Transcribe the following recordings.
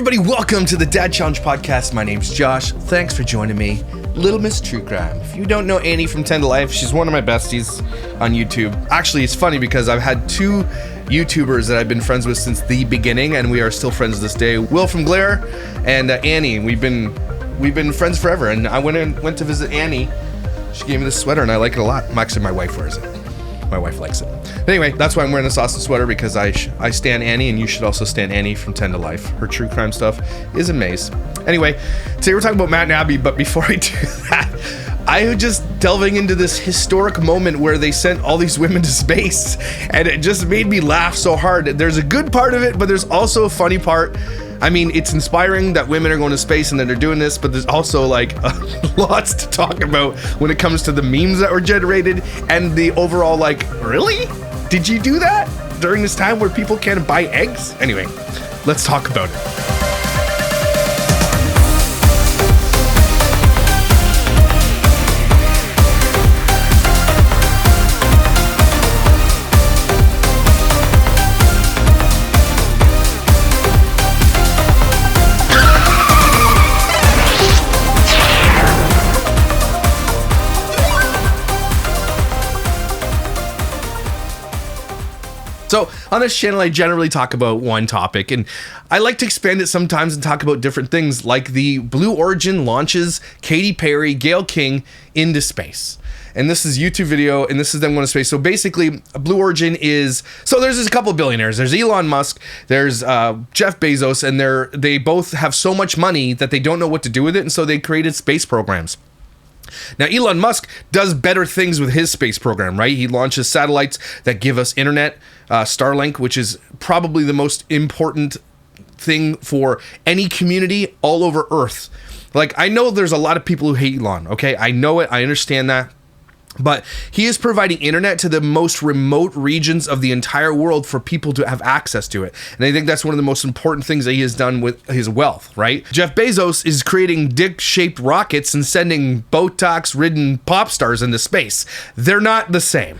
everybody, welcome to the Dad Challenge Podcast. My name's Josh. Thanks for joining me. Little Miss True Crime. If you don't know Annie from 10 to Life, she's one of my besties on YouTube. Actually, it's funny because I've had two YouTubers that I've been friends with since the beginning, and we are still friends to this day. Will from Glare and Annie. We've been friends forever, and I went to visit Annie. She gave me this sweater, and I like it a lot. Actually, my wife wears it. My wife likes it. Anyway, that's why I'm wearing a sausage sweater, because I stan Annie, and you should also stan Annie from 10 to Life. Her true crime stuff is amazing. Anyway, today we're talking about Matt and Abby, but before I do that, I was just delving into this historic moment where they sent all these women to space, and it just made me laugh so hard. There's a good part of it, but there's also a funny part. I mean, it's inspiring that women are going to space and that they're doing this, but there's also like lots to talk about when it comes to the memes that were generated and the overall like, really? Did you do that during this time where people can't buy eggs? Anyway, let's talk about it. So on this channel, I generally talk about one topic, and I like to expand it sometimes and talk about different things, like the Blue Origin launches Katy Perry, Gayle King into space. And this is a YouTube video, and this is them going to space. So basically, Blue Origin is, so there's a couple of billionaires. There's Elon Musk, there's Jeff Bezos, and they both have so much money that they don't know what to do with it, and so they created space programs. Now, Elon Musk does better things with his space program, right? He launches satellites that give us internet, Starlink, which is probably the most important thing for any community all over Earth. Like, I know there's a lot of people who hate Elon, okay? I know it, I understand that. But he is providing internet to the most remote regions of the entire world for people to have access to it. And I think that's one of the most important things that he has done with his wealth, right? Jeff Bezos is creating dick-shaped rockets and sending Botox-ridden pop stars into space. They're not the same.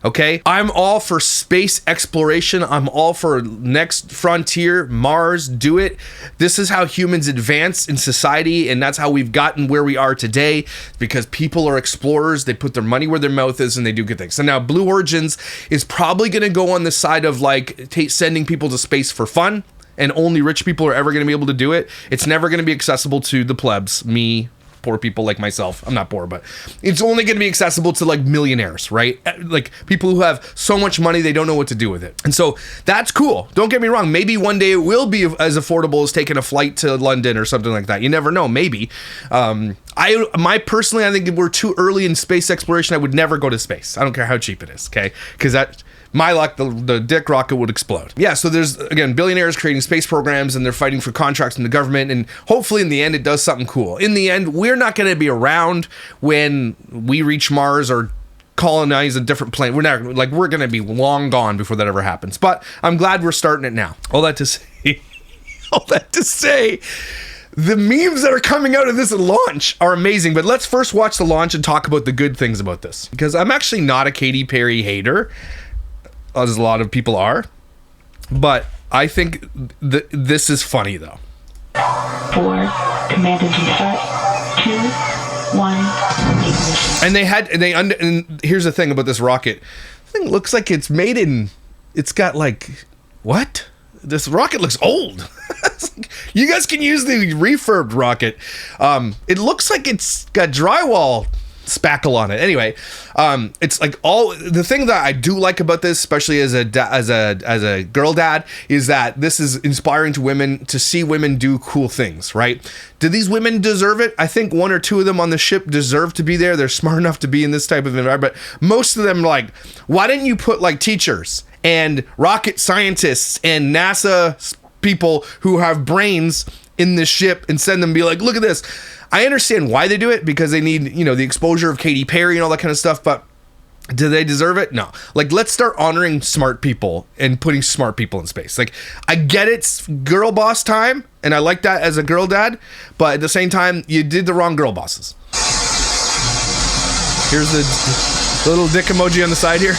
Okay, I'm all for space exploration. I'm all for next frontier, Mars, do it. This is how humans advance in society, and that's how we've gotten where we are today, because people are explorers. They put their money where their mouth is, and they do good things. So now Blue Origins is probably going to go on the side of like sending people to space for fun, and only rich people are ever going to be able to do it. It's never going to be accessible to the plebs, me, poor people like myself. I'm not poor, but it's only going to be accessible to like millionaires, right? Like people who have so much money, they don't know what to do with it. And so that's cool. Don't get me wrong. Maybe one day it will be as affordable as taking a flight to London or something like that. You never know. Maybe. Personally, I think if we're too early in space exploration, I would never go to space. I don't care how cheap it is. Okay. Because my luck, the dick rocket would explode. Yeah, so there's, again, billionaires creating space programs, and they're fighting for contracts from the government, and hopefully in the end it does something cool. In the end, we're not going to be around when we reach Mars or colonize a different planet. We're going to be long gone before that ever happens. But I'm glad we're starting it now. All that to say, the memes that are coming out of this launch are amazing, but let's first watch the launch and talk about the good things about this. Because I'm actually not a Katy Perry hater, as a lot of people are, but I think this is funny though. 4, command engine start, 2, 1, ignition. And here's the thing about this rocket. The thing looks like it's got like, what? This rocket looks old. You guys can use the refurbed rocket. It looks like it's got drywall spackle on it. Anyway, it's like the thing that I do like about this, especially as a girl dad, is that this is inspiring to women to see women do cool things, right? Do these women deserve it? I think one or two of them on the ship deserve to be there. They're smart enough to be in this type of environment, but most of them, like, why didn't you put like teachers and rocket scientists and NASA people who have brains in this ship and send them, be like, look at this. I understand why they do it, because they need, the exposure of Katy Perry and all that kind of stuff, but do they deserve it? No. Like, let's start honoring smart people and putting smart people in space. Like, I get it's girl boss time, and I like that as a girl dad, but at the same time, you did the wrong girl bosses. Here's the little dick emoji on the side here.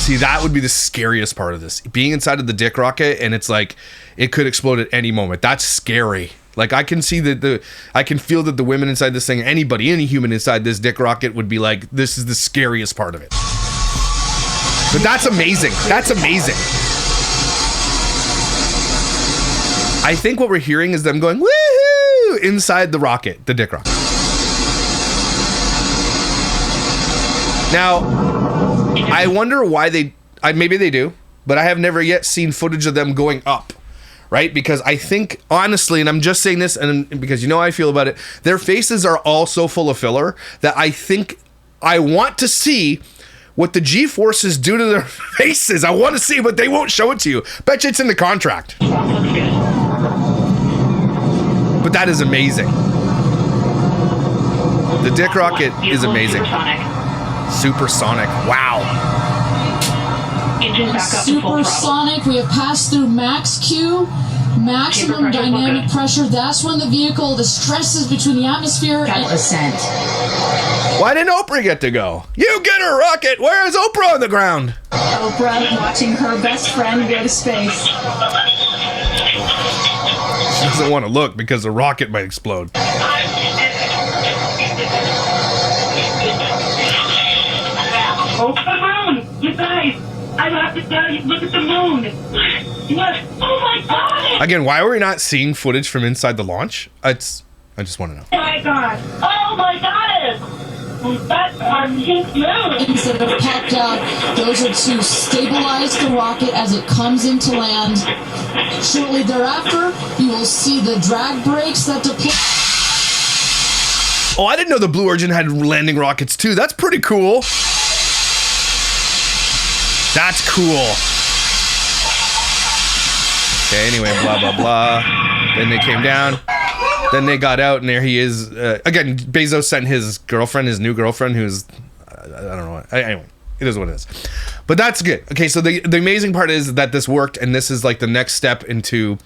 See, that would be the scariest part of this. Being inside of the dick rocket and it's like it could explode at any moment. That's scary. Like I can see that I can feel that the women inside this thing, anybody, any human inside this dick rocket would be like, this is the scariest part of it. But that's amazing. That's amazing. I think what we're hearing is them going, woohoo, inside the rocket, the dick rocket. Now, I wonder why maybe they do, but I have never yet seen footage of them going up, right? Because I think, honestly, and I'm just saying this and because you know how I feel about it, their faces are all so full of filler that I think I want to see what the G-forces do to their faces. I want to see, but they won't show it to you. Bet you it's in the contract. But that is amazing. The dick rocket is amazing. Supersonic. Wow. Engine back up to full throttle. Supersonic. We have passed through max Q, maximum dynamic pressure. That's when the vehicle, the stresses between the atmosphere and ascent. Why didn't Oprah get to go? You get her rocket. Where is Oprah on the ground? Oprah watching her best friend go to space. She doesn't want to look because the rocket might explode. Oh, the moon! You guys, I have to tell you, look at the moon. Look, oh my God! Again, why are we not seeing footage from inside the launch? I just want to know. Oh my God! Oh my God! That's our pink moon! Things that have popped out, those are to stabilize the rocket as it comes into land. Shortly thereafter, you will see the drag brakes that deploy. Oh, I didn't know the Blue Origin had landing rockets too. That's pretty cool. That's cool. Okay, anyway, blah, blah, blah. Then they came down. Then they got out, and there he is. Again, Bezos sent his girlfriend, his new girlfriend, who's, I don't know. Anyway, it is what it is. But that's good. Okay, so the amazing part is that this worked, and this is like the next step into,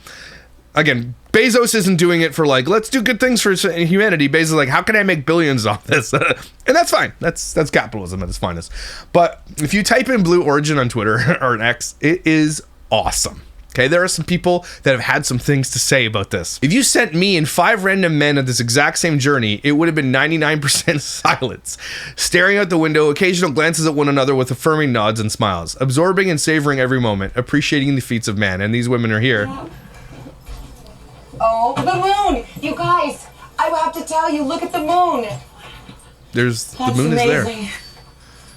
again, Bezos isn't doing it for like, let's do good things for humanity. Bezos is like, how can I make billions off this? And that's fine. That's capitalism at its finest. But if you type in Blue Origin on Twitter or an X, it is awesome. Okay, there are some people that have had some things to say about this. If you sent me and 5 random men on this exact same journey, it would have been 99% silence, staring out the window, occasional glances at one another with affirming nods and smiles, absorbing and savoring every moment, appreciating the feats of man. And these women are here. Oh, the moon! You guys, I have to tell you, look at the moon. The moon is there.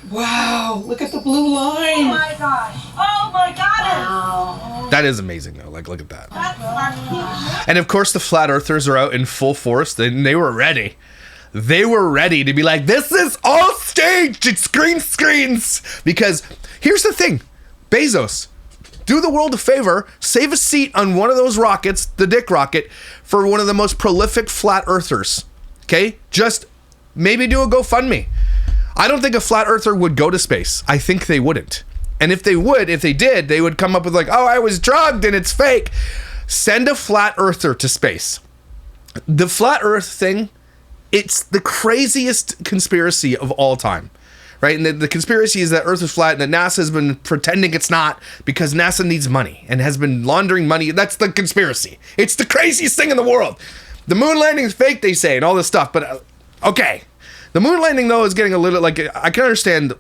Wow, look at the blue line. Oh my God. Oh my God. Wow. That is amazing though. Like, look at that. And of course the flat earthers are out in full force, and they were ready. They were ready to be like, this is all staged. It's green screens. Because here's the thing, Bezos, do the world a favor, save a seat on one of those rockets, the dick rocket, for one of the most prolific flat earthers. Okay? Just maybe do a GoFundMe. I don't think a flat earther would go to space. I think they wouldn't. And if they did, they would come up with like, oh, I was drugged and it's fake. Send a flat earther to space. The flat earth thing, it's the craziest conspiracy of all time. Right? And the conspiracy is that Earth is flat and that NASA has been pretending it's not because NASA needs money and has been laundering money. That's the conspiracy. It's the craziest thing in the world. The moon landing is fake, they say, and all this stuff. But okay. The moon landing, though, is getting a little, like, I can understand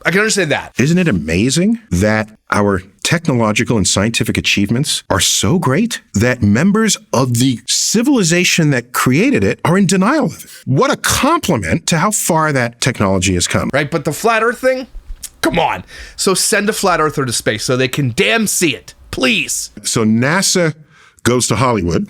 that. Isn't it amazing that our technological and scientific achievements are so great that members of the civilization that created it are in denial of it? What a compliment to how far that technology has come. Right, but the flat earth thing? Come on. So send a flat earther to space so they can damn see it. Please. So NASA goes to Hollywood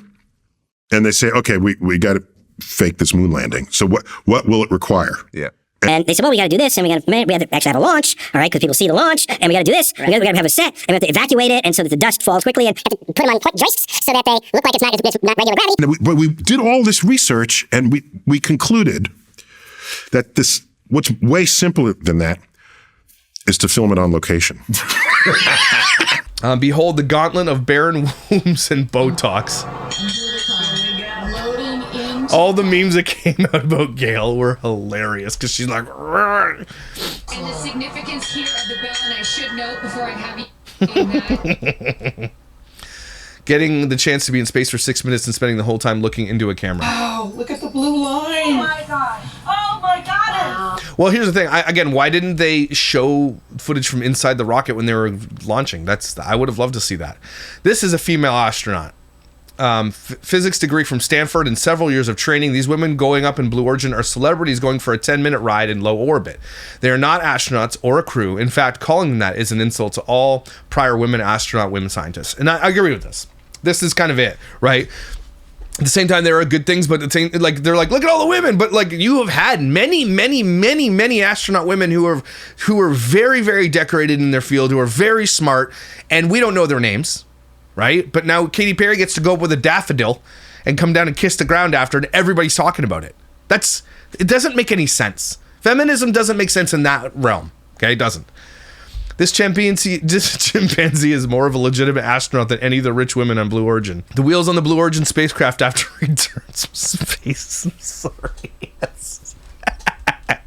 and they say, okay, we got to fake this moon landing. So what will it require? Yeah. And they said, well, we got to do this, and we have to actually have a launch, all right, because people see the launch, and we got to do this. Right. We got to have a set, and we have to evacuate it, and so that the dust falls quickly, and put them on joists so that they look like it's not regular gravity. But we did all this research, and we concluded that what's way simpler than that is to film it on location. Behold the gauntlet of barren wombs and Botox. All the memes that came out about Gail were hilarious because she's like, And the significance here of the bell, and I should note before I have you that. Getting the chance to be in space for 6 minutes and spending the whole time looking into a camera. Wow, look at the blue line. Oh my god. Oh my god. Well, here's the thing. Again, why didn't they show footage from inside the rocket when they were launching? I would have loved to see that. This is a female astronaut. Physics degree from Stanford and several years of training. These women going up in Blue Origin are celebrities going for a 10-minute ride in low orbit. They are not astronauts or a crew. In fact, calling them that is an insult to all prior women scientists. And I agree with this. This is kind of it, right? At the same time, there are good things, but they're like, look at all the women. But like, you have had many astronaut women who are very, very decorated in their field, who are very smart, and we don't know their names. Right? But now Katy Perry gets to go up with a daffodil and come down and kiss the ground after, and everybody's talking about it. It doesn't make any sense. Feminism doesn't make sense in that realm. Okay, it doesn't. This chimpanzee is more of a legitimate astronaut than any of the rich women on Blue Origin. The wheels on the Blue Origin spacecraft after returns from space. I'm sorry. Yes.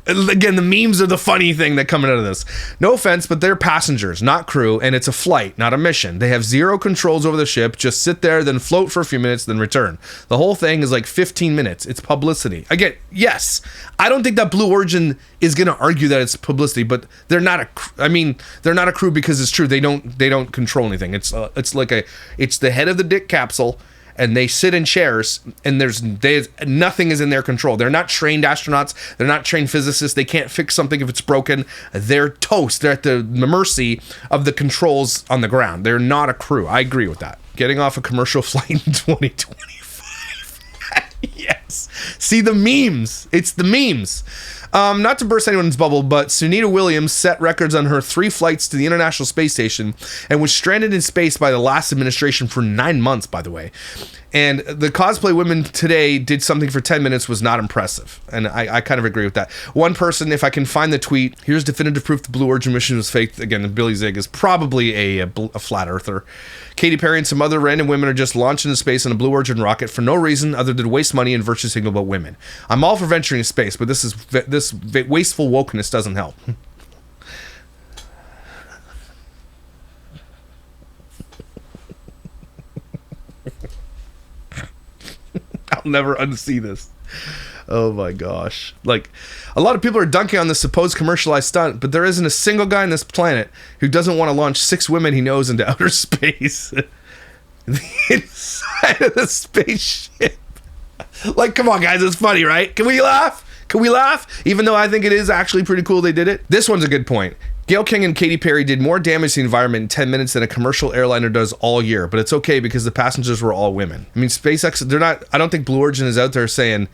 Again, the memes are the funny thing that coming out of this. No offense, but they're passengers, not crew, and it's a flight, not a mission. They have zero controls over the ship, just sit there, then float for a few minutes, then return. The whole thing is like 15 minutes. It's publicity. Again, yes, I don't think that Blue Origin is going to argue that it's publicity, but they're not a crew because it's true. They don't control anything. It's the head of the dick capsule, and they sit in chairs, and there's nothing is in their control. They're not trained astronauts. They're not trained physicists. They can't fix something if it's broken. They're toast. They're at the mercy of the controls on the ground. They're not a crew. I agree with that. Getting off a commercial flight in 2025. Yes. See the memes. It's the memes. Not to burst anyone's bubble, but Sunita Williams set records on her 3 flights to the International Space Station and was stranded in space by the last administration for 9 months, by the way. And the cosplay women today did something for 10 minutes was not impressive. And I kind of agree with that. One person, if I can find the tweet, here's definitive proof the Blue Origin mission was fake. Again, Billy Zig is probably a flat earther. Katy Perry and some other random women are just launched into space on a Blue Origin rocket for no reason other than waste money and virtue signal about women. I'm all for venturing into space, but this wasteful wokeness doesn't help. I'll never unsee this. Oh my gosh. Like, a lot of people are dunking on this supposed commercialized stunt, but there isn't a single guy on this planet who doesn't want to launch 6 women he knows into outer space. The inside of the spaceship. Like, come on, guys, it's funny, right? Can we laugh? Even though I think it is actually pretty cool they did it. This one's a good point. Gayle King and Katy Perry did more damage to the environment in 10 minutes than a commercial airliner does all year, but it's okay because the passengers were all women. I mean, SpaceX, I don't think Blue Origin is out there saying,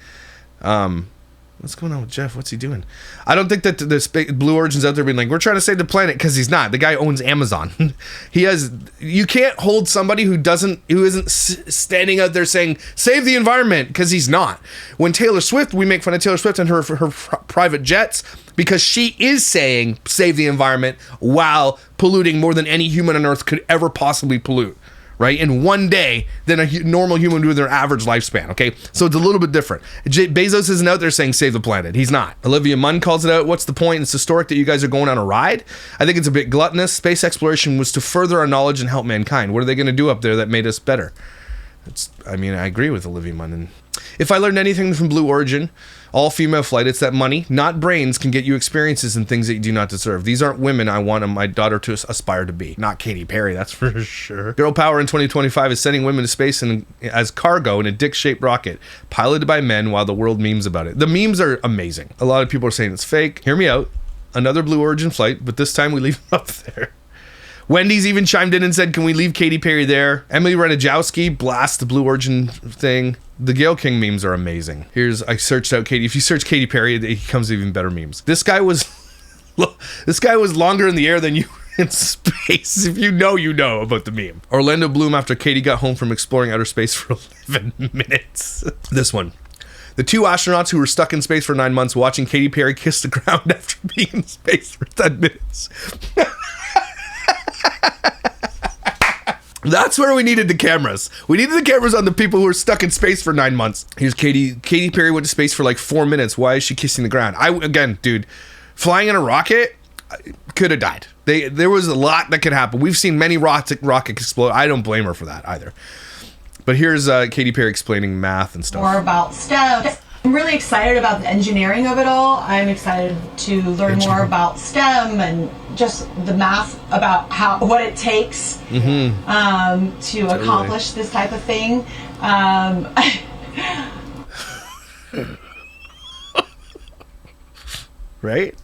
what's going on with Jeff? What's he doing? I don't think that the Blue Origin's out there being like, we're trying to save the planet, because he's not. The guy owns Amazon. You can't hold somebody who isn't standing out there saying, save the environment, because he's not. When Taylor Swift, we make fun of Taylor Swift and her private jets, because she is saying, save the environment, while polluting more than any human on Earth could ever possibly pollute. Right, in one day than a normal human with their average lifespan. Okay, so it's a little bit different. Bezos isn't out there saying save the planet. He's not. Olivia Munn calls it out. What's the point? It's historic that you guys are going on a ride. I think it's a bit gluttonous. Space exploration was to further our knowledge and help mankind. What are they going to do up there that made us better? I agree with Olivia Munn. And if I learned anything from Blue Origin, all female flight, it's that money, not brains, can get you experiences and things that you do not deserve. These aren't women I want my daughter to aspire to be. Not Katy Perry, that's for sure. Girl power in 2025 is sending women to space as cargo in a dick-shaped rocket, piloted by men while the world memes about it. The memes are amazing. A lot of people are saying it's fake. Hear me out. Another Blue Origin flight, but this time we leave them up there. Wendy's even chimed in and said, can we leave Katy Perry there? Emily Ratajkowski blast the Blue Origin thing. The Gayle King memes are amazing. I searched out Katy. If you search Katy Perry, it comes even better memes. This guy was longer in the air than you in space. If you know about the meme. Orlando Bloom after Katy got home from exploring outer space for 11 minutes. This one. The 2 astronauts who were stuck in space for 9 months watching Katy Perry kiss the ground after being in space for 10 minutes. That's where we needed the cameras. We needed the cameras on the people who were stuck in space for 9 months. Here's Katy. Katy Perry went to space for like 4 minutes. Why is she kissing the ground? Again, dude, flying in a rocket, could have died. There was a lot that could happen. We've seen many rockets explode. I don't blame her for that either. But here's Katy Perry explaining math and stuff. More about STEM. I'm really excited about the engineering of it all. I'm excited to learn more about STEM and just the math about what it takes to accomplish this type of thing. Right?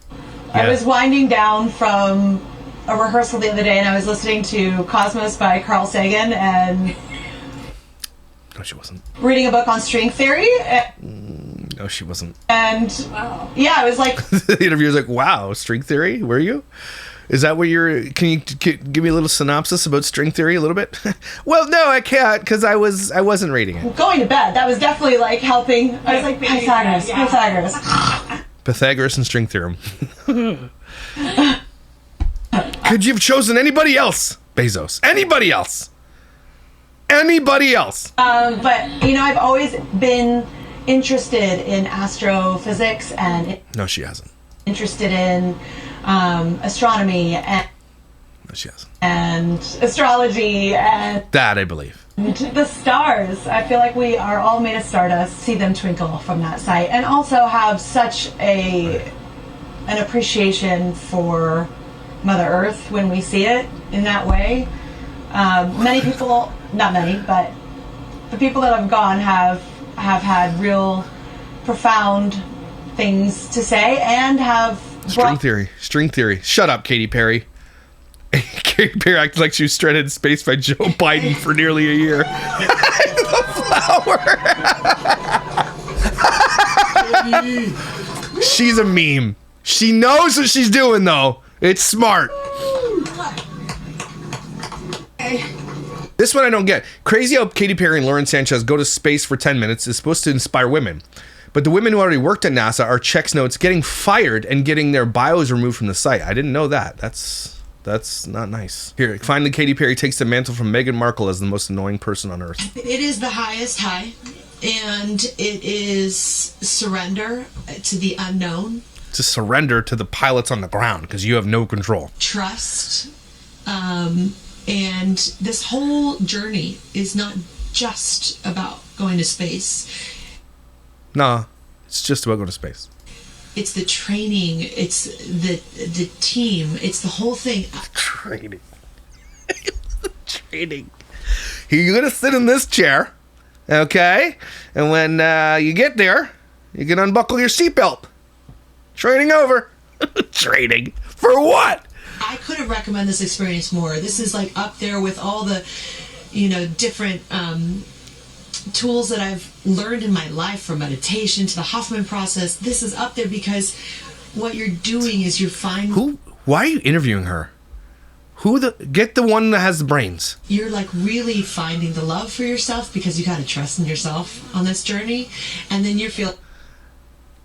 I was winding down from a rehearsal the other day, and I was listening to Cosmos by Carl Sagan and no, she wasn't. Reading a book on string theory. No, she wasn't. And yeah, I was like, the interviewer's like, "Wow, string theory? Were you? Is that what you're? Can you give me a little synopsis about string theory a little bit?" Well, no, I can't because I wasn't reading it. Going to bed. That was definitely like helping. I was like, Pythagoras. Pythagoras and string theorem. Could you have chosen anybody else, Bezos? Anybody else? Anybody else? But I've always been interested in astrophysics and no, she hasn't. Interested in astronomy and no, she hasn't. And astrology and that I believe. The stars. I feel like we are all made of stardust. See them twinkle from that sight, and also have such an appreciation for Mother Earth when we see it in that way. Many people, not many, but the people that have gone have had real profound things to say and have String theory. Shut up, Katy Perry. Katy Perry acted like she was stranded in space by Joe Biden for nearly a year. The flower. She's a meme. She knows what she's doing, though. It's smart. This one I don't get. Crazy how Katy Perry and Lauren Sanchez go to space for 10 minutes is supposed to inspire women. But the women who already worked at NASA are checks notes getting fired and getting their bios removed from the site. I didn't know that. That's not nice. Here, finally, Katy Perry takes the mantle from Meghan Markle as the most annoying person on earth. It is the highest high, and it is surrender to the unknown. To surrender to the pilots on the ground because you have no control. Trust. And this whole journey is not just about going to space. Nah, it's just about going to space. It's the training, it's the team, it's the whole thing. Training. Training. You're going to sit in this chair, okay? And when you get there, you can unbuckle your seatbelt. Training over. Training. For what? I couldn't recommend this experience more. This is like up there with all the, different tools that I've learned in my life, from meditation to the Hoffman process. This is up there because what you're doing is you're finding... Why are you interviewing her? Get the one that has the brains. You're like really finding the love for yourself because you got to trust in yourself on this journey. And then you're feeling...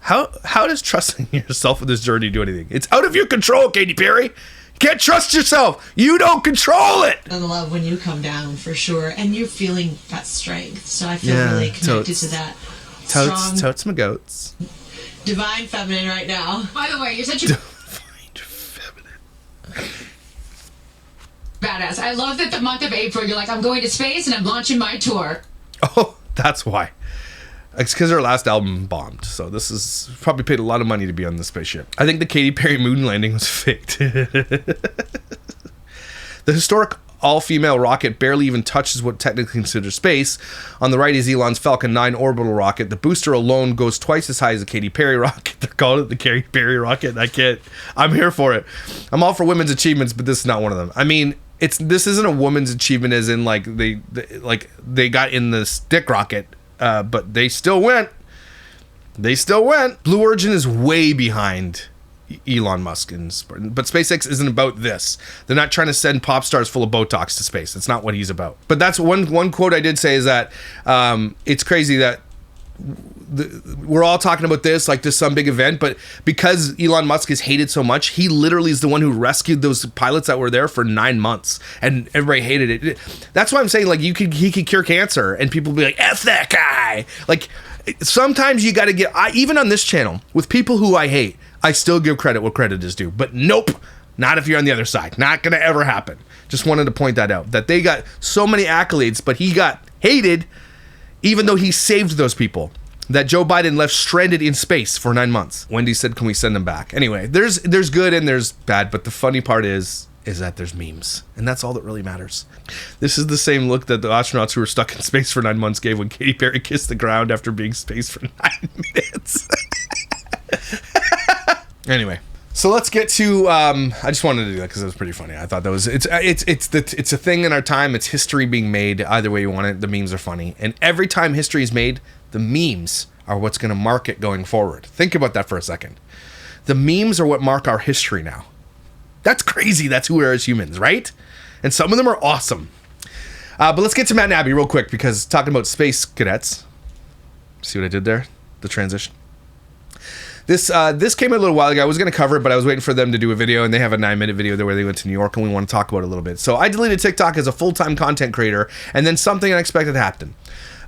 How does trusting yourself in this journey do anything? It's out of your control, Katy Perry. You can't trust yourself. You don't control it. And love when you come down, for sure. And you're feeling that strength. So I feel really connected to that. Totes my goats. Divine feminine right now. By the way, you're such a divine feminine. badass. I love that the month of April, you're like, I'm going to space and I'm launching my tour. Oh, that's why. It's because her last album bombed, so this is probably paid a lot of money to be on the spaceship. I think the Katy Perry moon landing was faked. The historic all-female rocket barely even touches what technically considered space. On the right is Elon's Falcon 9 orbital rocket. The booster alone goes twice as high as the Katy Perry rocket. They're calling it the Katy Perry rocket. I'm here for it. I'm all for women's achievements, but this is not one of them. I mean, this isn't a woman's achievement as in like they got in the stick rocket. But they still went. Blue Origin is way behind Elon Musk, but SpaceX isn't about this. They're not trying to send pop stars full of Botox to space. That's not what he's about. But that's one quote I did say is that it's crazy that we're all talking about this like this some big event, but because Elon Musk is hated so much, he literally is the one who rescued those pilots that were there for 9 months, and everybody hated it. That's why I'm saying like he could cure cancer, and people be like, F that guy. Like sometimes you got to get. Even on this channel with people who I hate, I still give credit what credit is due. But nope, not if you're on the other side. Not going to ever happen. Just wanted to point that out, that they got so many accolades, but he got hated even though he saved those people that Joe Biden left stranded in space for 9 months. Wendy said, can we send them back? Anyway, there's good and there's bad, but the funny part is that there's memes, and that's all that really matters. This is the same look that the astronauts who were stuck in space for 9 months gave when Katy Perry kissed the ground after being spaced for 9 minutes. Anyway, so let's get to. I just wanted to do that because it was pretty funny. I thought that was it's a thing in our time. It's history being made. Either way you want it, the memes are funny, and every time history is made, the memes are what's going to mark it going forward. Think about that for a second. The memes are what mark our history now. That's crazy. That's who we are as humans, right? And some of them are awesome. But let's get to Matt and Abby real quick, because talking about space cadets. See what I did there? The transition. This came a little while ago. I was going to cover it, but I was waiting for them to do a video, and they have a 9-minute video there where they went to New York, and we want to talk about it a little bit. So I deleted TikTok as a full-time content creator, and then something unexpected happened.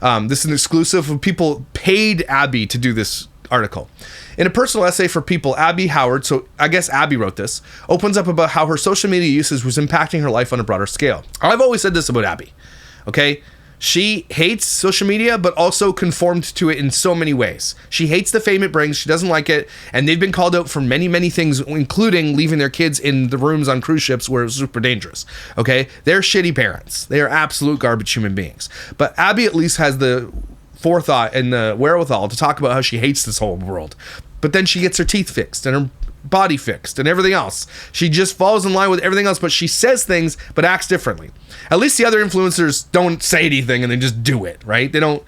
This is an exclusive of people paid Abby to do this article. In a personal essay for People, Abby Howard, so I guess Abby wrote this, opens up about how her social media usage was impacting her life on a broader scale. I've always said this about Abby, okay? She hates social media, but also conformed to it in so many ways. She hates the fame it brings. She doesn't like it. And they've been called out for many, many things, including leaving their kids in the rooms on cruise ships where it's super dangerous. Okay? They're shitty parents. They are absolute garbage human beings. But Abby at least has the forethought and the wherewithal to talk about how she hates this whole world. But then she gets her teeth fixed and her body fixed and everything else. She just falls in line with everything else, but she says things but acts differently. At least the other influencers don't say anything and they just do it, right? They don't.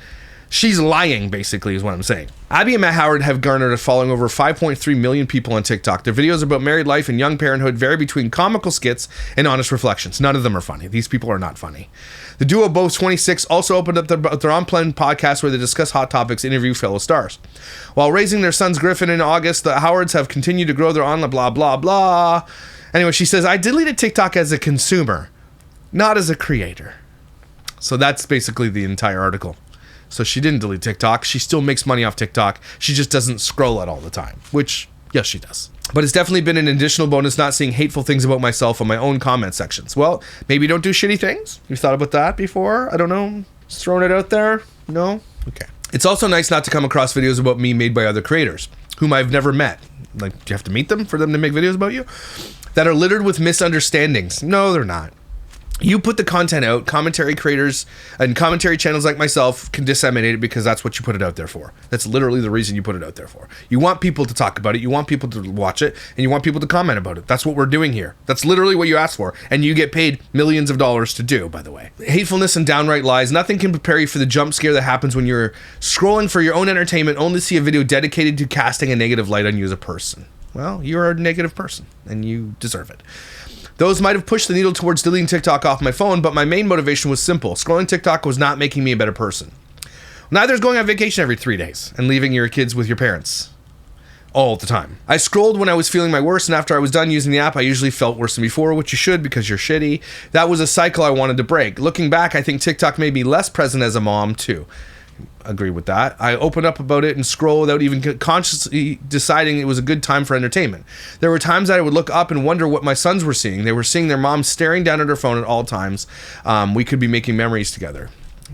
She's lying, basically, is what I'm saying. Abby and Matt Howard have garnered a following over 5.3 million people on TikTok. Their videos about married life and young parenthood vary between comical skits and honest reflections. None of them are funny. These people are not funny. The duo, both 26, also opened up their on-plan podcast where they discuss hot topics and interview fellow stars. While raising their sons Griffin in August, the Howards have continued to grow their online blah, blah, blah. Anyway, she says, I deleted TikTok as a consumer, not as a creator. So that's basically the entire article. So she didn't delete TikTok. She still makes money off TikTok. She just doesn't scroll it all the time, which, yes, she does. But it's definitely been an additional bonus not seeing hateful things about myself on my own comment sections. Well, maybe don't do shitty things. You thought about that before? I don't know. Just throwing it out there? No? Okay. It's also nice not to come across videos about me made by other creators, whom I've never met. Like, do you have to meet them for them to make videos about you? That are littered with misunderstandings. No, they're not. You put the content out, commentary creators and commentary channels like myself can disseminate it because that's what you put it out there for. That's literally the reason you put it out there for. You want people to talk about it, you want people to watch it, and you want people to comment about it. That's what we're doing here. That's literally what you asked for, and you get paid millions of dollars to do, by the way. Hatefulness and downright lies. Nothing can prepare you for the jump scare that happens when you're scrolling for your own entertainment only to see a video dedicated to casting a negative light on you as a person. Well, you're a negative person, and you deserve it. Those might have pushed the needle towards deleting TikTok off my phone, but my main motivation was simple. Scrolling TikTok was not making me a better person. Neither is going on vacation every 3 days and leaving your kids with your parents all the time. I scrolled when I was feeling my worst, and after I was done using the app, I usually felt worse than before, which you should because you're shitty. That was a cycle I wanted to break. Looking back, I think TikTok made me less present as a mom, too. Agree with that. I opened up about it and scroll without even consciously deciding it was a good time for entertainment. There were times that I would look up and wonder what my sons were seeing. They were seeing their mom staring down at her phone at all times. We could be making memories together.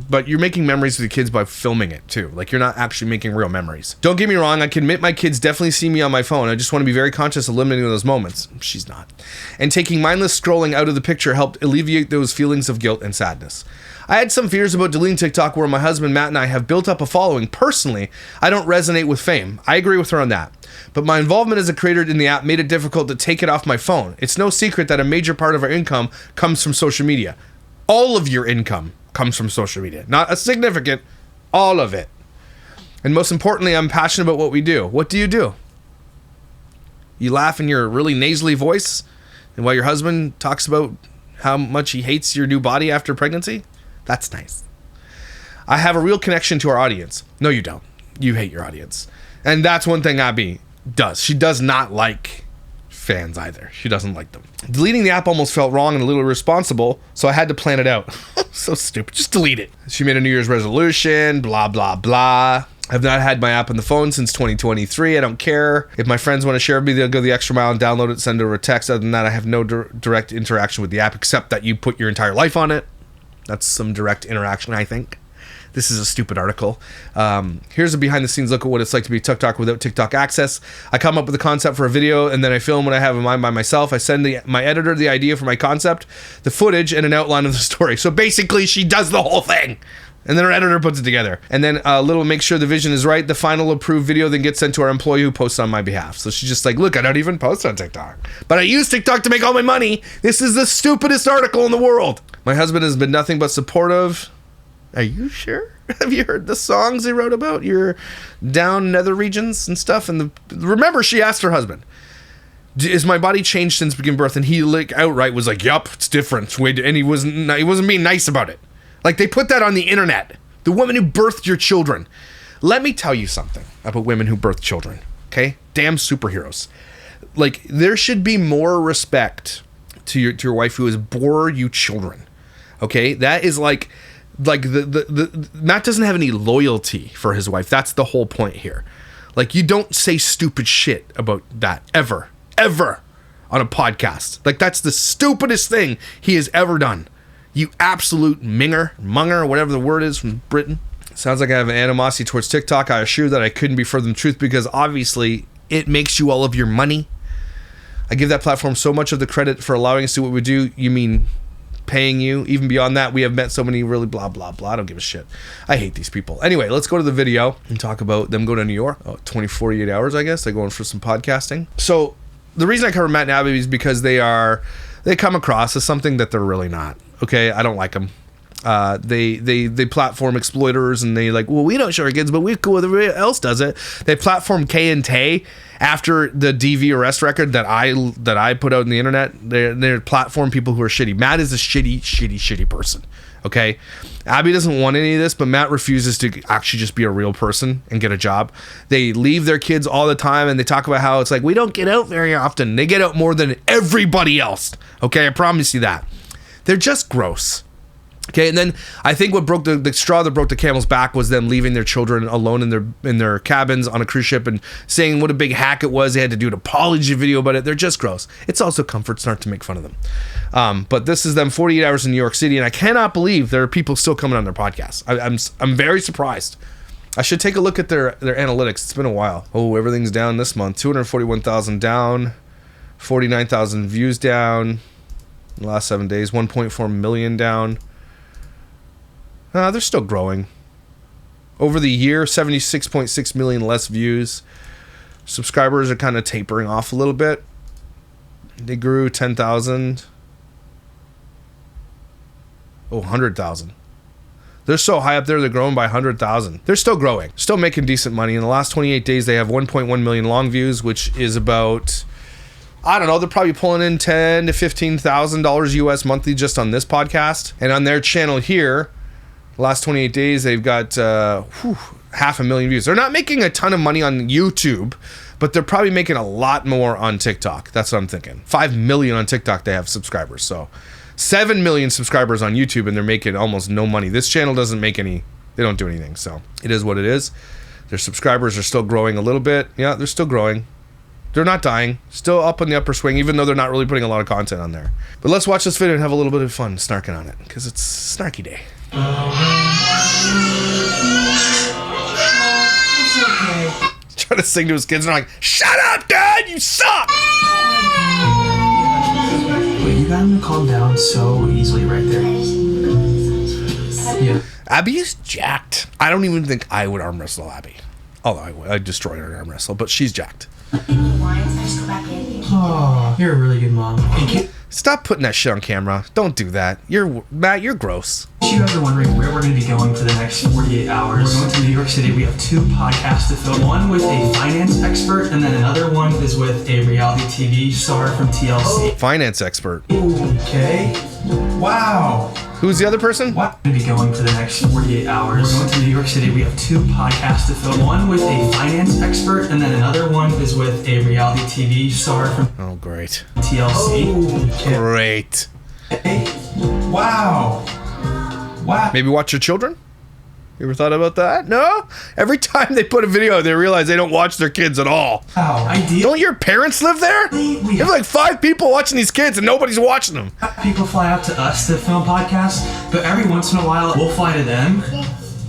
But you're making memories with the kids by filming it too. Like, you're not actually making real memories. Don't get me wrong, I can admit my kids definitely see me on my phone. I just want to be very conscious of limiting those moments. She's not. And taking mindless scrolling out of the picture helped alleviate those feelings of guilt and sadness. I had some fears about deleting TikTok where my husband Matt and I have built up a following. Personally, I don't resonate with fame. I agree with her on that. But my involvement as a creator in the app made it difficult to take it off my phone. It's no secret that a major part of our income comes from social media. All of your income comes from social media. Not a significant, all of it. And most importantly, I'm passionate about what we do. What do? You laugh in your really nasally voice, and while your husband talks about how much he hates your new body after pregnancy? That's nice. I have a real connection to our audience. No, you don't. You hate your audience. And that's one thing Abby does. She does not like fans either. She doesn't like them. Deleting the app almost felt wrong and a little irresponsible, so I had to plan it out. So stupid. Just delete it. She made a New Year's resolution, blah, blah, blah. I've not had my app on the phone since 2023. I don't care. If my friends want to share with me, they'll go the extra mile and download it, send over a text. Other than that, I have no direct interaction with the app, except that you put your entire life on it. That's some direct interaction, I think. This is a stupid article. Here's a behind-the-scenes look at what it's like to be TikTok without TikTok access. I come up with a concept for a video, and then I film what I have in mind by myself. I send my editor the idea for my concept, the footage, and an outline of the story. So basically, she does the whole thing. And then our editor puts it together. And then a little make sure the vision is right. The final approved video then gets sent to our employee who posts on my behalf. So she's just like, look, I don't even post on TikTok. But I use TikTok to make all my money. This is the stupidest article in the world. My husband has been nothing but supportive. Are you sure? Have you heard the songs he wrote about your down nether regions and stuff? And remember, she asked her husband, is my body changed since giving birth? And he like outright was like, yup, it's different. And he wasn't being nice about it. Like, they put that on the internet. The woman who birthed your children. Let me tell you something about women who birth children, okay? Damn superheroes. Like, there should be more respect to your wife who has bore you children, okay? That is like the Matt doesn't have any loyalty for his wife. That's the whole point here. Like, you don't say stupid shit about that ever on a podcast. Like, that's the stupidest thing he has ever done. You absolute munger, whatever the word is from Britain. Sounds like I have an animosity towards TikTok. I assure that I couldn't be further from the truth because obviously it makes you all of your money. I give that platform so much of the credit for allowing us to do what we do. You mean paying you? Even beyond that, we have met so many really blah, blah, blah. I don't give a shit. I hate these people. Anyway, let's go to the video and talk about them going to New York. 48 hours, I guess. They're going for some podcasting. So the reason I cover Matt and Abby is because they come across as something that they're really not. Okay, I don't like them. They platform exploiters, and they like, well, we don't show our kids, but we're cool. Everybody else does it. They platform K and Tay after the DV arrest record that I put out on the internet. They're platform people who are shitty. Matt is a shitty person. Okay, Abby doesn't want any of this, but Matt refuses to actually just be a real person and get a job. They leave their kids all the time, and they talk about how it's like we don't get out very often. They get out more than everybody else. Okay, I promise you that. They're just gross. Okay, and then I think what broke the straw that broke the camel's back was them leaving their children alone in their cabins on a cruise ship and saying what a big hack it was. They had to do an apology video about it. They're just gross. It's also comfort smart to make fun of them. But this is them 48 hours in New York City, and I cannot believe there are people still coming on their podcast. I'm very surprised. I should take a look at their analytics. It's been a while. Oh, everything's down this month. 241,000 down, 49,000 views down. In the last 7 days, 1.4 million down. They're still growing. Over the year, 76.6 million less views. Subscribers are kind of tapering off a little bit. They grew 10,000. 100,000. They're so high up there, they're growing by 100,000. They're still growing. Still making decent money. In the last 28 days, they have 1.1 million long views, which is about... I don't know, they're probably pulling in $10,000 to $15,000 US monthly just on this podcast. And on their channel here, the last 28 days, they've got 500,000 views. They're not making a ton of money on YouTube, but they're probably making a lot more on TikTok. That's what I'm thinking. 5 million on TikTok, they have subscribers. So 7 million subscribers on YouTube, and they're making almost no money. This channel doesn't make any, they don't do anything. So it is what it is. Their subscribers are still growing a little bit. Yeah, they're still growing. They're not dying. Still up on the upper swing, even though they're not really putting a lot of content on there. But let's watch this video and have a little bit of fun snarking on it, because it's snarky day. He's trying to sing to his kids, and they're like, shut up, Dad! You suck! Wait, you got him to calm down so easily right there. Yeah. Abby is jacked. I don't even think I would arm wrestle Abby. Although I'd destroy her arm wrestle, but she's jacked. Oh, you're a really good mom. Stop putting that shit on camera. Don't do that. Matt, you're gross. You guys are wondering where we're going to be going for the next 48 hours. We're going to New York City. We have 2 podcasts to film. One with a finance expert, and then another one is with a reality TV star from TLC. Finance expert. Okay. Wow. Who's the other person? What? We're going to be going for the next 48 hours. We're going to New York City. We have 2 podcasts to film. One with a finance expert, and then another one is with a reality TV star from great. TLC. Okay. Great. Wow. Wow. Maybe watch your children? You ever thought about that? No? Every time they put a video, they realize they don't watch their kids at all. Oh, ideal. Don't your parents live there? You have like 5 people watching these kids and nobody's watching them. People fly out to us to film podcasts, but every once in a while, we'll fly to them.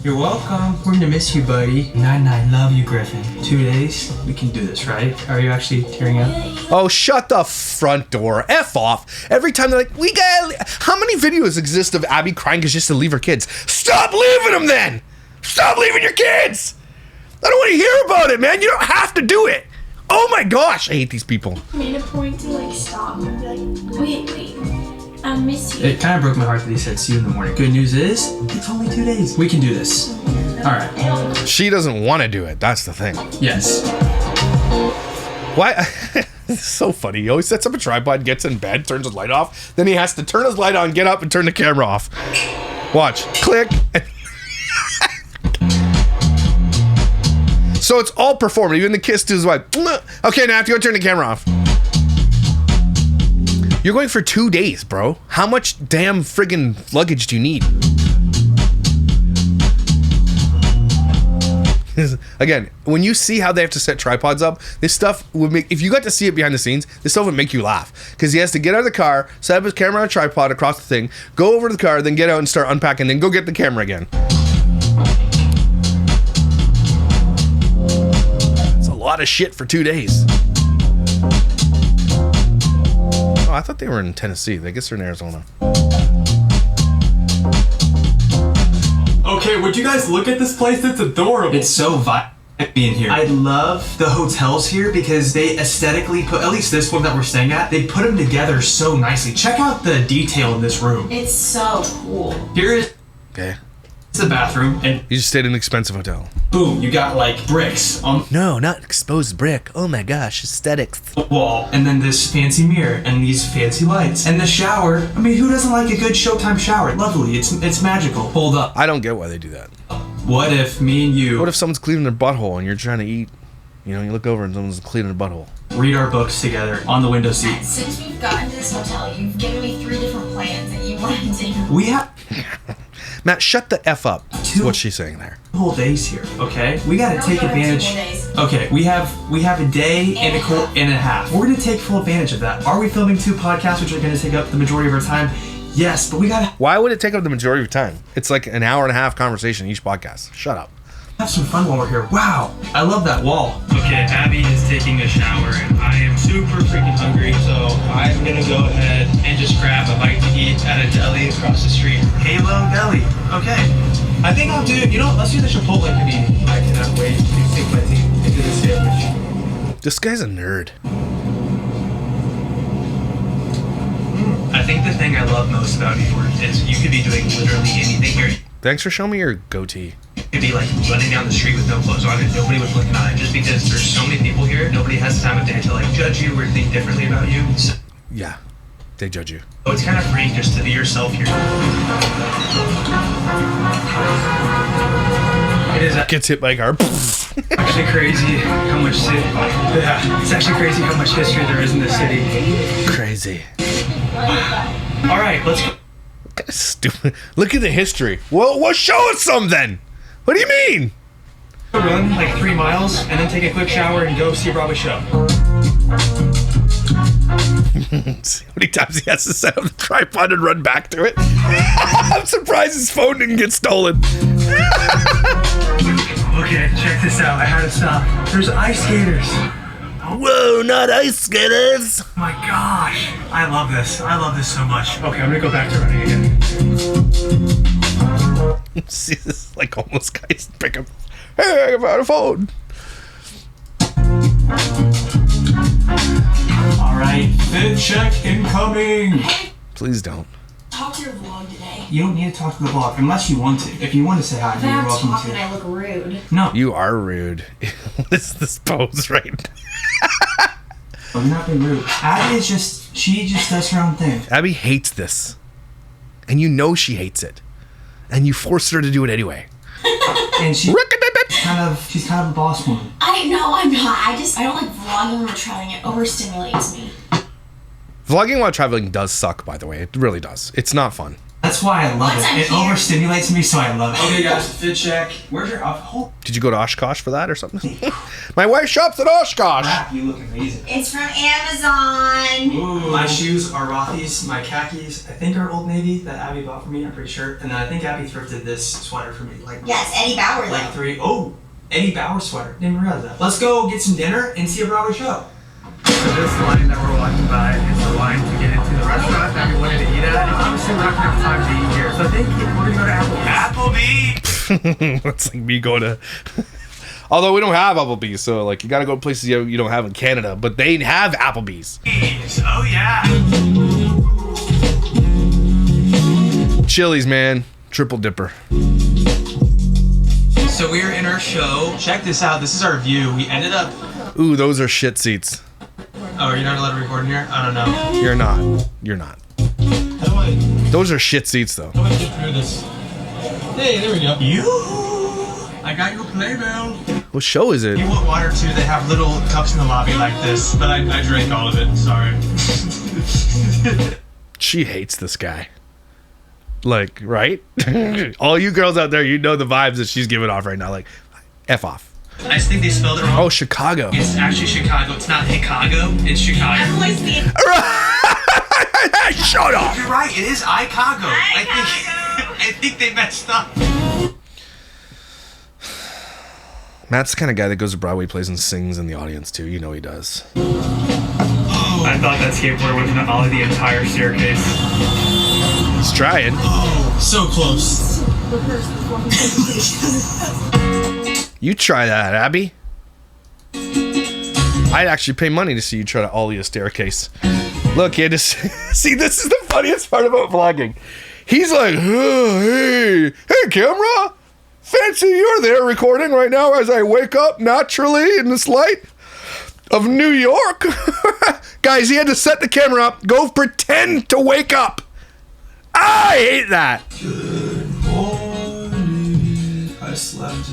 You're welcome. We're gonna miss you, buddy. 9 love you, Griffin. 2 days, we can do this, right? Are you actually tearing up? Oh, shut the front door. F off. Every time they're like, we got... How many videos exist of Abby crying because she has to leave her kids? Stop leaving them then! Stop leaving your kids! I don't want to hear about it, man. You don't have to do it. Oh my gosh, I hate these people. I made a point to like stop and be like, wait, I miss you. It kind of broke my heart that he said see you in the morning. Good news is, it's only 2 days. We can do this. All right. She doesn't want to do it. That's the thing. Yes. Why? It's so funny. He always sets up a tripod, gets in bed, turns his light off. Then he has to turn his light on, get up, and turn the camera off. Watch. Click. So it's all performed. Even the kiss to his wife. Okay, now you go turn the camera off. You're going for 2 days, bro. How much damn friggin' luggage do you need? Again, when you see how they have to set tripods up, this stuff would make, if you got to see it behind the scenes, this stuff would make you laugh. Because he has to get out of the car, set up his camera on a tripod across the thing, go over to the car, then get out and start unpacking, then go get the camera again. It's a lot of shit for 2 days. Oh, I thought they were in Tennessee. I guess they're in Arizona. Okay, would you guys look at this place? It's adorable. It's so vibrant being here. I love the hotels here because they aesthetically put, at least this one that we're staying at, they put them together so nicely. Check out the detail in this room. It's so cool. Here is Okay. the bathroom, and You just stayed in an expensive hotel. boom, you got like bricks on No, not exposed brick. Oh my gosh, aesthetics. the wall, and then this fancy mirror, and these fancy lights, and the shower. I mean, who doesn't like a good Showtime shower? Lovely, it's magical. Hold up. I don't get why they do that. What if me and you What if someone's cleaning their butthole and you're trying to eat? You know, you look over and someone's cleaning their butthole. read our books together on the window seat? Since we've gotten to this hotel, you've given me 3 different plans that you want to do. We have Matt, shut the F up. That's what she's saying there. whole days here, okay? We gotta take advantage. Okay, we have a day and a half. We're gonna take full advantage of that. Are we filming 2 podcasts, which are gonna take up the majority of our time? Yes, but we gotta Why would it take up the majority of your time? It's like an hour and a half conversation each podcast. Shut up. have some fun while we're here. Wow, I love that wall. Okay, Abby is taking a shower and I am super freaking hungry, so I'm gonna go ahead and just grab a bite to eat at a deli across the street. Halo Deli. Okay. I think I'll do, let's do the Chipotle panini. I cannot wait to sink my teeth into this sandwich. This guy's a nerd. I think the thing I love most about New York is you could be doing literally anything here. Thanks for showing me your goatee. You could be like running down the street with no clothes on and nobody would blink an eye, just because there's so many people here. Nobody has the time of day to like judge you or think differently about you. So Yeah, they judge you. it's kind of freeing just to be yourself here. It is Gets hit by a car. actually crazy how much it's actually crazy how much history there is in this city. Crazy. All right, let's go. Stupid. Look at the history. Well, show us some then. What do you mean? Run like 3 miles and then take a quick shower and go see a Broadway show. See how many times he has to set up the tripod and run back to it. I'm surprised his phone didn't get stolen. Okay, check this out. I had to stop. There's ice skaters. Whoa, not ice skaters. Oh my gosh. I love this. I love this so much. Okay, I'm gonna go back to running again. See this like homeless guys pick up. Hey, I found a phone. Alright, fit check incoming. Please don't. Talk to your vlog today. You don't need to talk to the vlog unless you want to. If you want to say hi, If you're I'm welcome talking, to. I look rude. No, You are rude. What is this pose right? I'm not being rude. Abby she just does her own thing. Abby hates this. And you know she hates it. And you forced her to do it anyway. And she's kind of a boss woman. I know I'm not. I don't like vlogging or traveling. It overstimulates me. Vlogging while traveling does suck, by the way. It really does. It's not fun. That's why I love Once I'm it. It here- overstimulates me, so I love it. Okay, guys, fit check. Where's your outfit? Did you go to Oshkosh for that or something? My wife shops at Oshkosh. Crap, you look amazing. It's from Amazon. Ooh. My shoes are Rothy's. My khakis, I think, are Old Navy that Abby bought for me. I'm pretty sure. And then I think Abby thrifted this sweater for me. Like Yes, Eddie Bauer though. like 3. Oh, Eddie Bauer sweater. Didn't realize that. Let's go get some dinner and see a Broadway show. So this line that we're walking by is the line to get into the restaurant that we wanted to eat at. And obviously we're not gonna have time to eat here. So I think we're gonna go to Applebee's. It's like me going to. Although we don't have Applebee's, so like you gotta go to places you don't have in Canada, but they have Applebee's. Oh yeah. Chili's, man, triple dipper. So we're in our show. Check this out. This is our view. We ended up. Ooh, those are shit seats. Oh, you're not allowed to record in here? I don't know. You're not. You're not. How do I? Those are shit seats, though. How do I get through this? Hey, there we go. I got your playbill. What show is it? You want water too? They have little cups in the lobby like this, but I drank all of it. Sorry. She hates this guy. Like, right? All you girls out there, you know the vibes that she's giving off right now. Like, F off. I just think they spelled it wrong. Oh, Chicago. It's actually Chicago. It's not Chicago. It's Chicago. Shut up. You're right. It is Icago. I think they messed up. Matt's the kind of guy that goes to Broadway plays and sings in the audience, too. You know he does. I thought that skateboarder was gonna ollie the entire staircase. He's trying. Oh, so close. You try that, Abby. I'd actually pay money to see you try to ollie a staircase. Look, kid, see, this is the funniest part about vlogging. He's like, oh, hey camera, fancy you're there recording right now as I wake up naturally in this light of New York. Guys, he had to set the camera up, go pretend to wake up. I hate that. Good morning. I slept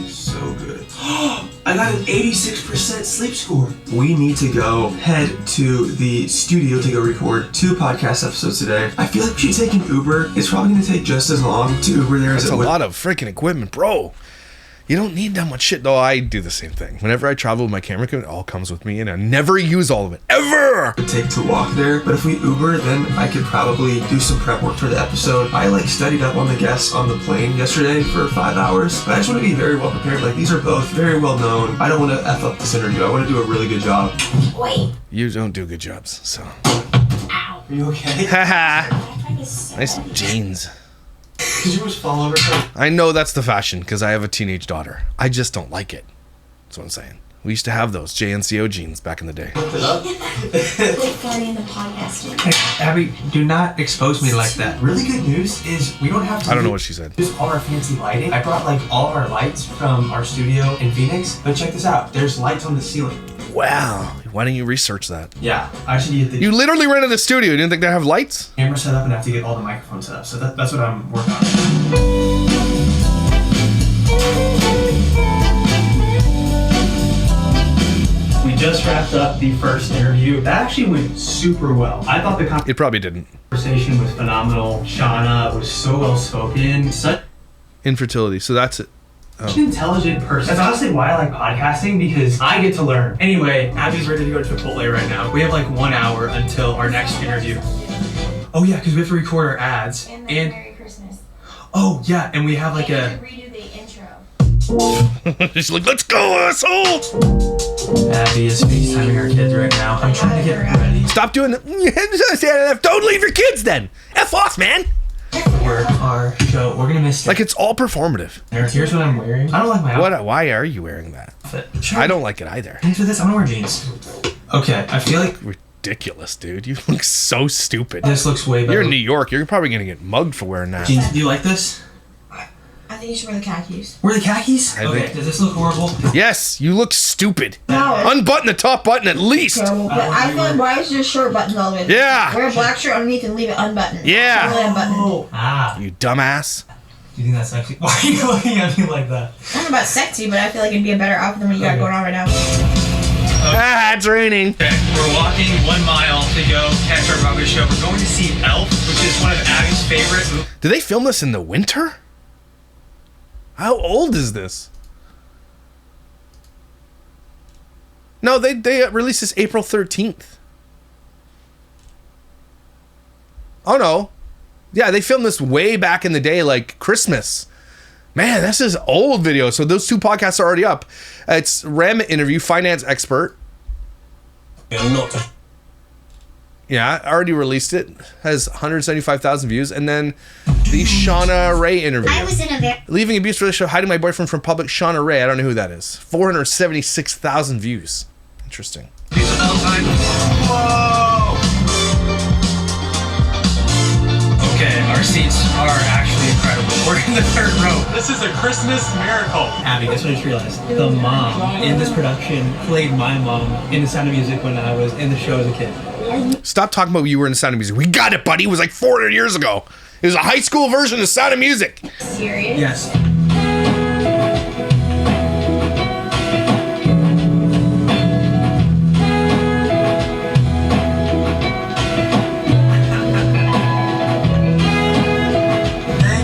so good. I got an 86% sleep score. We need to go head to the studio to go record 2 podcast episodes today. I feel like we should take an Uber. It's probably going to take just as long to Uber there as That's it a would. lot of freaking equipment, bro. You don't need that much shit, though. I do the same thing. Whenever I travel with my camera equipment, it all comes with me, and I never use all of it. Ever! It would take to walk there, but if we Uber, then I could probably do some prep work for the episode. I studied up on the guests on the plane yesterday for 5 hours, but I just want to be very well prepared. Like, these are both very well known. I don't want to F up this interview. I want to do a really good job. Wait. You don't do good jobs, so. Ow. Are you okay? Haha. So Nice jeans. Did you just fall over? I know that's the fashion because I have a teenage daughter. I just don't like it. That's what I'm saying. We used to have those JNCO jeans back in the day. Lift it up. Quit farting in the podcast. Hey, Abby, do not expose me like that. Really good news is we don't have to I don't know what she said. use all our fancy lighting. I brought all of our lights from our studio in Phoenix, but check this out. There's lights on the ceiling. Wow. Why don't you research that? Yeah, I should get the You literally rented the studio. You didn't think they have lights? camera set up and have to get all the microphones set up. So that's what I'm working on. We just wrapped up the first interview. That actually went super well. I thought the It probably didn't. conversation was phenomenal. Shauna was so well spoken. Such Infertility. So that's it. an intelligent person. That's honestly why I like podcasting, because I get to learn. Anyway, Abby's ready to go to Chipotle right now. We have 1 hour until our next interview. Oh yeah, because we have to record our ads. And Merry Christmas. Oh yeah, and we have I a need to redo the intro. She's like, let's go, asshole! Abby is FaceTiming her kids right now. I'm trying to get ready Stop doing the. Don't leave your kids then! F off, man! for our show. We're gonna miss it. Like, it's all performative. Here's what I'm wearing. I don't like my outfit. Why are you wearing that? Sure. I don't like it either. Thanks for this. I'm gonna wear jeans. Okay, I feel like Ridiculous, dude. You look so stupid. this looks way better. You're in New York. You're probably gonna get mugged for wearing that. Jeans. Do you like this? I think you should wear the khakis. Wear the khakis? I Okay, think- does this look horrible? Yes, you look stupid. No. Unbutton the top button at least. Terrible, but I feel like why is your shirt buttoned all the way? Yeah. Wear a black shirt underneath and leave it unbuttoned. Yeah. Totally unbuttoned. Oh. Ah. You dumbass. Do you think that's sexy? Why are you looking at me like that? I don't know about sexy, but I feel like it'd be a better outfit than what you got Okay. going on right now. Ah, it's raining. Okay, we're walking 1 mile to go catch our Broadway show. We're going to see Elf, which is one of Abby's favorite movies. Did they film this in the winter? How old is this? No, they released this April 13th. Oh no. Yeah, they filmed this way back in the day, like Christmas. Man, this is old video. So those 2 podcasts are already up. It's Rem interview, finance expert. Yeah, I already released it. Has 175,000 views. And then the Shauna Ray interview. I was in a Leaving abuse relationship, hiding my boyfriend from public. Shauna Ray. I don't know who that is. 476,000 views. Interesting. Whoa! Okay, our seats are actually incredible. We're in the 3rd row. This is a Christmas miracle. Abby, guess what I just realized? The mom in this production played my mom in The Sound of Music when I was in the show as a kid. Stop talking about you were in The Sound of Music. We got it, buddy. It was like 400 years ago. It was a high school version of Sound of Music. Serious? Yes.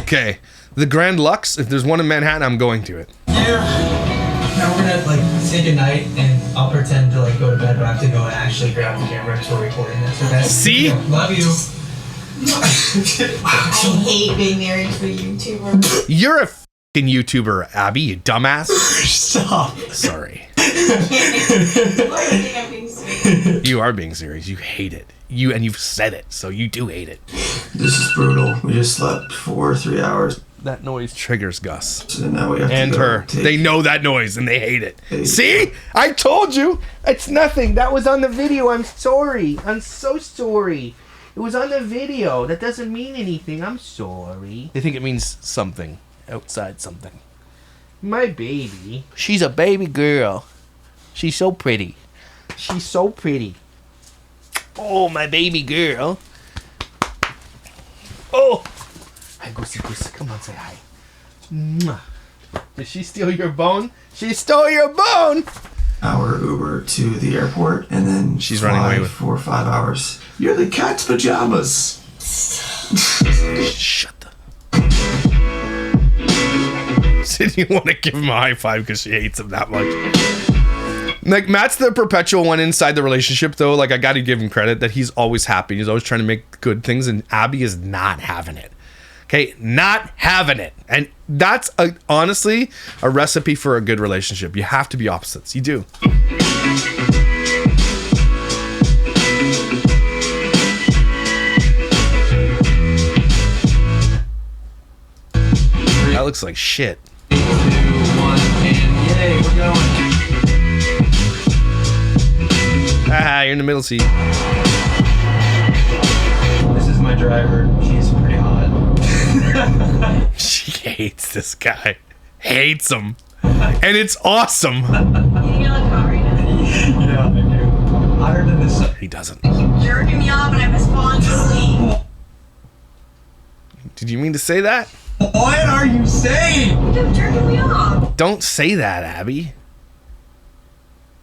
Okay. The Grand Lux. If there's one in Manhattan, I'm going to it. Now we're gonna like say goodnight and I'll pretend to like go to bed, but I have to go and actually grab the camera because we're recording this. Okay? See? Love you. I hate being married to a YouTuber. You're a f***ing YouTuber, Abby, you dumbass. Stop. Sorry. I think I'm being serious. You are being serious. You hate it. You've said it, so you do hate it. This is brutal. We just slept for 3 hours. That noise triggers Gus. So now we have And to her. They know that noise and they hate it. See? I told you. It's nothing. That was on the video. I'm sorry. I'm so sorry. It was on the video. That doesn't mean anything. I'm sorry. They think it means something. Outside something. My baby. She's a baby girl. She's so pretty. She's so pretty. Oh, my baby girl. Oh. Hi, Goosey Goose. Come on, say hi. Mwah. Did she steal your bone? She stole your bone! Our Uber to the airport, and then she's running away with 4 or 5 hours. You're the cat's pajamas. Shut the. Did you want to give him a high five because she hates him that much? Like, Matt's the perpetual one inside the relationship, though. Like, I got to give him credit that he's always happy. He's always trying to make good things, and Abby is not having it. Okay, not having it. And that's honestly a recipe for a good relationship. You have to be opposites. You do. That looks like shit. 3, 2, 1, and yay, we're going. Ah, you're in the middle seat. This is my driver. She's pretty hot. She hates this guy. Hates him. And it's awesome. You look hot right now. Yeah, I do. Hotter than this. He doesn't. You're jerking me off and I'm responsibly. Did you mean to say that? What are you saying? You're jerking me off. Don't say that, Abby.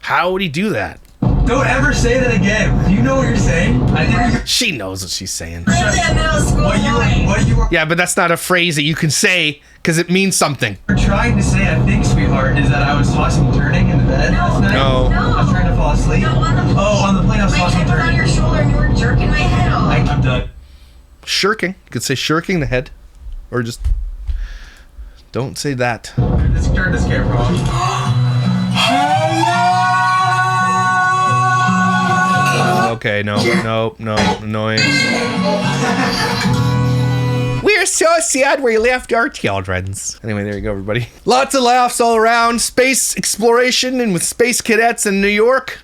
How would he do that? Don't ever say that again. Do you know what you're saying? I think she knows what she's saying. Literally a middle school what you were Yeah, but that's not a phrase that you can say because it means something. trying to say, I think, sweetheart, is that I was tossing and turning in the bed last night. No. I was trying to fall asleep. No, on the on the plane I was my tossing head and was on turning. your shoulder and you were jerking my head off. I'm done. Shirking. You could say shirking the head. Or just don't say that. Let's turn this camera on. Okay, no, annoying. We're so sad we left our children's. Anyway, there you go, everybody. Lots of laughs all around. Space exploration and with space cadets in New York.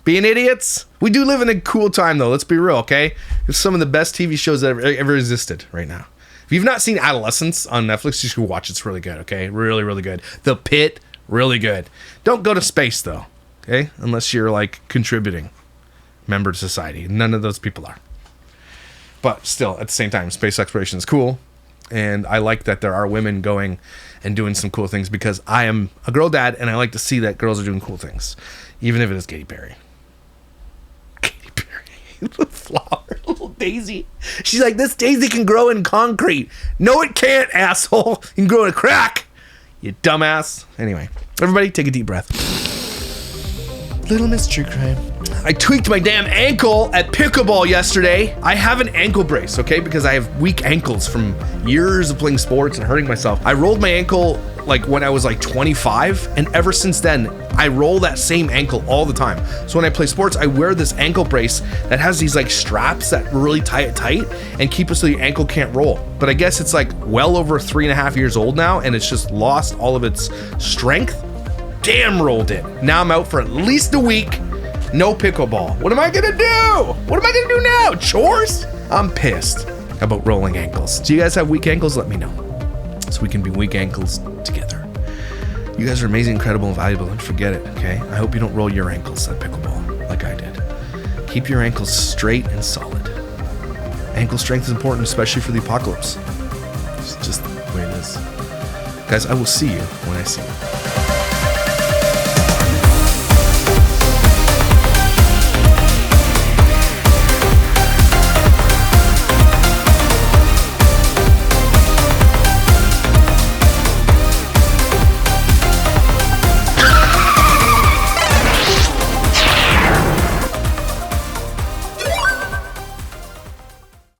Being idiots. We do live in a cool time, though. Let's be real, okay? It's some of the best TV shows that ever existed right now. If you've not seen Adolescence on Netflix, you should watch it. It's really good, okay? Really, really good. The Pit, really good. Don't go to space, though, okay? Unless you're, like, contributing member to society. None of those people are. But still, at the same time, space exploration is cool. And I like that there are women going and doing some cool things, because I am a girl dad and I like to see that girls are doing cool things, even if it is Katy Perry. Katy Perry, the flower, little daisy. She's like, this daisy can grow in concrete. No, it can't, asshole. You can grow in a crack, you dumbass. Anyway, everybody take a deep breath. Little Miss True Crime. I tweaked my damn ankle at pickleball yesterday. I have an ankle brace, okay? Because I have weak ankles from years of playing sports and hurting myself. I rolled my ankle like when I was like 25, and ever since then, I roll that same ankle all the time. So when I play sports, I wear this ankle brace that has these like straps that really tie it tight and keep it so your ankle can't roll. But I guess it's like well over 3.5 years old now, and it's just lost all of its strength. Damn rolled it. Now I'm out for at least a week. No pickleball. What am I gonna do? What am I gonna do now? Chores? I'm pissed about rolling ankles. Do you guys have weak ankles? Let me know, so we can be weak ankles together. You guys are amazing, incredible, and valuable. Don't forget it, okay? I hope you don't roll your ankles at pickleball like I did. Keep your ankles straight and solid. Ankle strength is important, especially for the apocalypse. It's just the way it is. Guys, I will see you when I see you.